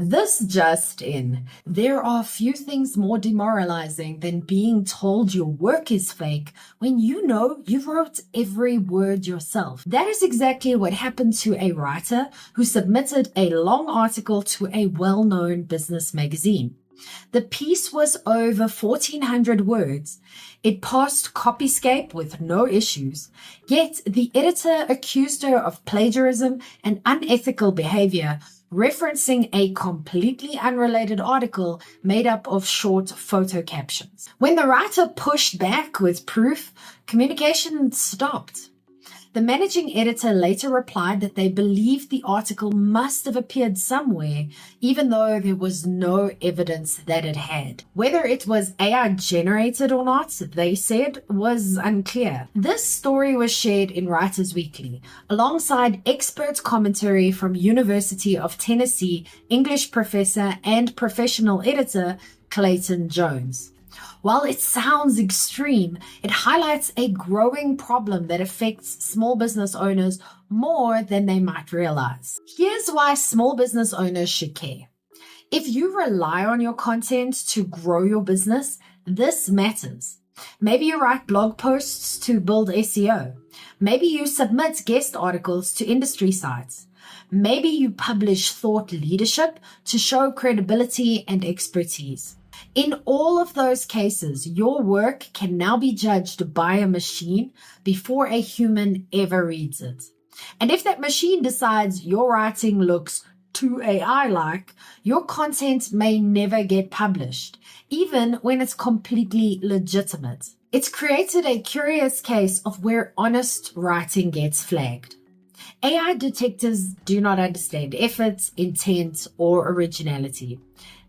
This just in. There are few things more demoralizing than being told your work is fake when you know you wrote every word yourself. That is exactly what happened to a writer who submitted a long article to a well-known business magazine. The piece was over 1,400 words. It passed Copyscape with no issues, yet the editor accused her of plagiarism and unethical behavior, referencing a completely unrelated article made up of short photo captions. When the writer pushed back with proof, communication stopped. The managing editor later replied that they believed the article must have appeared somewhere, even though there was no evidence that it had. Whether it was AI generated or not, they said, was unclear. This story was shared in Writers Weekly, alongside expert commentary from University of Tennessee English professor and professional editor Clayton Jones. While it sounds extreme, it highlights a growing problem that affects small business owners more than they might realize. Here's why small business owners should care. If you rely on your content to grow your business, this matters. Maybe you write blog posts to build SEO. Maybe you submit guest articles to industry sites. Maybe you publish thought leadership to show credibility and expertise. In all of those cases, your work can now be judged by a machine before a human ever reads it. And if that machine decides your writing looks too AI-like, your content may never get published, even when it's completely legitimate. It's created a curious case of where honest writing gets flagged. AI detectors do not understand effort, intent, or originality.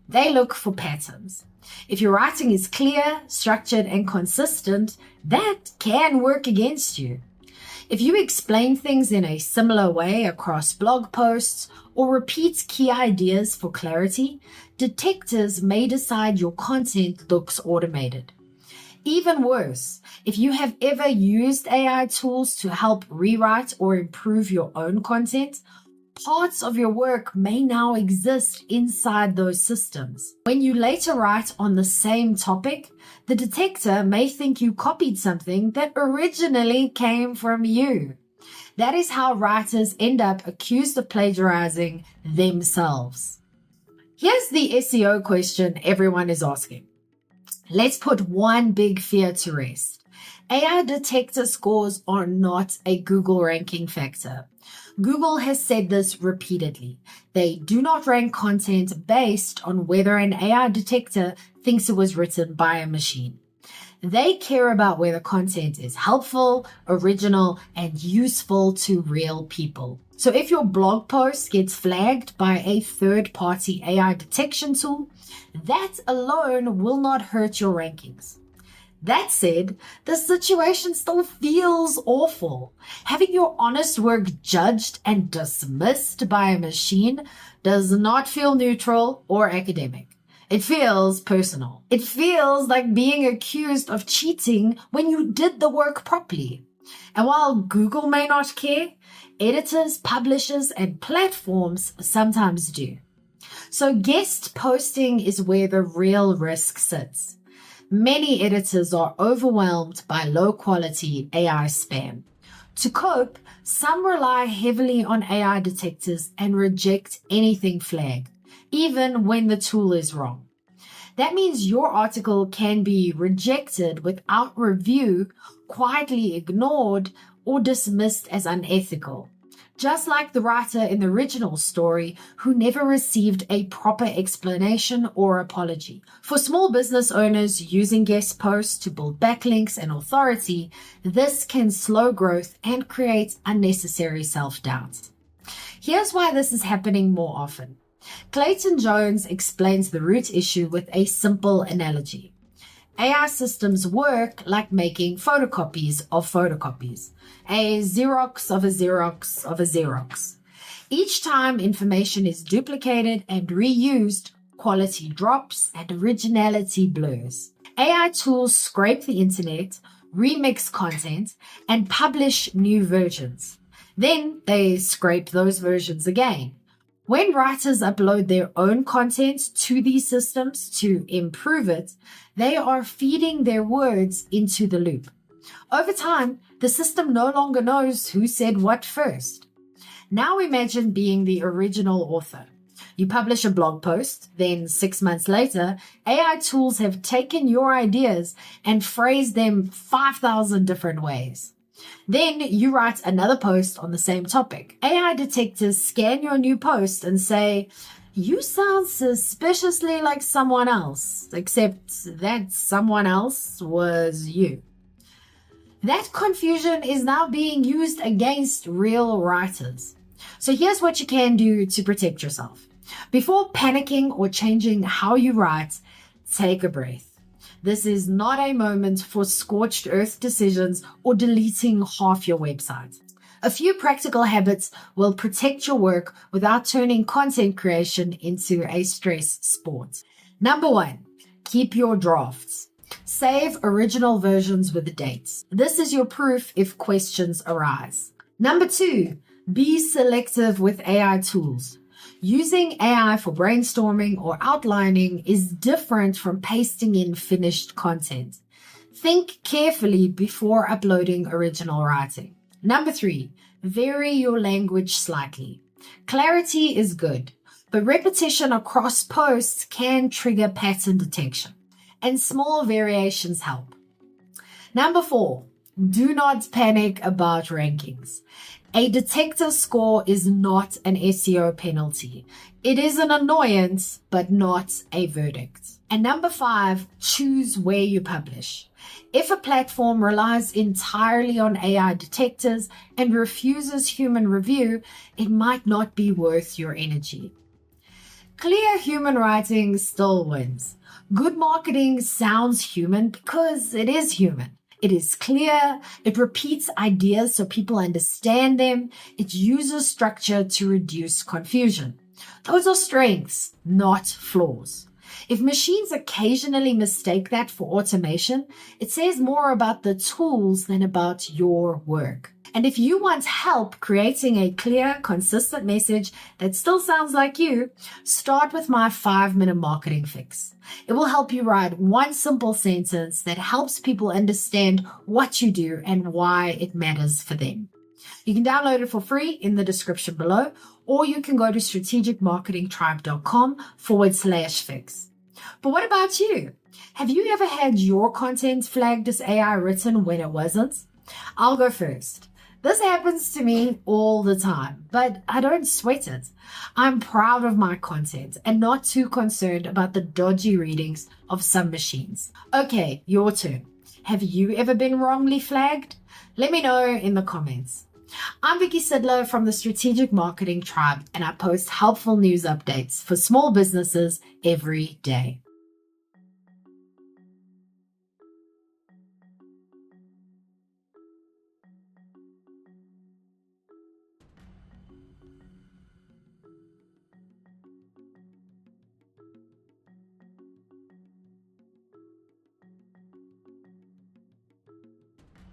They look for patterns. If your writing is clear, structured, and consistent, that can work against you. If you explain things in a similar way across blog posts or repeat key ideas for clarity, detectors may decide your content looks automated. Even worse, if you have ever used AI tools to help rewrite or improve your own content, parts of your work may now exist inside those systems. When you later write on the same topic, the detector may think you copied something that originally came from you. That is how writers end up accused of plagiarizing themselves. Here's the SEO question everyone is asking. Let's put one big fear to rest. AI detector scores are not a Google ranking factor. Google has said this repeatedly. They do not rank content based on whether an AI detector thinks it was written by a machine. They care about whether content is helpful, original, and useful to real people. So if your blog post gets flagged by a third-party AI detection tool, that alone will not hurt your rankings. That said, the situation still feels awful. Having your honest work judged and dismissed by a machine does not feel neutral or academic. It feels personal. It feels like being accused of cheating when you did the work properly. And while Google may not care, editors, publishers, and platforms sometimes do. So guest posting is where the real risk sits. Many editors are overwhelmed by low-quality AI spam. To cope, some rely heavily on AI detectors and reject anything flagged, even when the tool is wrong. That means your article can be rejected without review, quietly ignored, or dismissed as unethical. Just like the writer in the original story who never received a proper explanation or apology. For small business owners using guest posts to build backlinks and authority, this can slow growth and create unnecessary self-doubt. Here's why this is happening more often. Clayton Jones explains the root issue with a simple analogy. AI systems work like making photocopies of photocopies, a Xerox of a Xerox of a Xerox. Each time information is duplicated and reused, quality drops and originality blurs. AI tools scrape the internet, remix content, and publish new versions. Then they scrape those versions again. When writers upload their own content to these systems to improve it, they are feeding their words into the loop. Over time, the system no longer knows who said what first. Now imagine being the original author. You publish a blog post, then 6 months later, AI tools have taken your ideas and phrased them 5,000 different ways. Then you write another post on the same topic. AI detectors scan your new post and say, "You sound suspiciously like someone else," except that someone else was you. That confusion is now being used against real writers. So here's what you can do to protect yourself. Before panicking or changing how you write, take a breath. This is not a moment for scorched earth decisions or deleting half your website. A few practical habits will protect your work without turning content creation into a stress sport. Number 1, keep your drafts. Save original versions with the dates. This is your proof if questions arise. Number 2, be selective with AI tools. Using AI for brainstorming or outlining is different from pasting in finished content. Think carefully before uploading original writing. Number 3, vary your language slightly. Clarity is good, but repetition across posts can trigger pattern detection, and small variations help. Number 4, do not panic about rankings. A detector score is not an SEO penalty. It is an annoyance, but not a verdict. And number 5, choose where you publish. If a platform relies entirely on AI detectors and refuses human review, it might not be worth your energy. Clear human writing still wins. Good marketing sounds human because it is human. It is clear, it repeats ideas so people understand them, it uses structure to reduce confusion. Those are strengths, not flaws. If machines occasionally mistake that for automation, it says more about the tools than about your work. And if you want help creating a clear, consistent message that still sounds like you, start with my 5-minute marketing fix. It will help you write one simple sentence that helps people understand what you do and why it matters for them. You can download it for free in the description below, or you can go to strategicmarketingtribe.com/fix. But what about you? Have you ever had your content flagged as AI written when it wasn't? I'll go first. This happens to me all the time, but I don't sweat it. I'm proud of my content and not too concerned about the dodgy readings of some machines. Okay, your turn. Have you ever been wrongly flagged? Let me know in the comments. I'm Vicky Sidler from the Strategic Marketing Tribe, and I post helpful news updates for small businesses every day.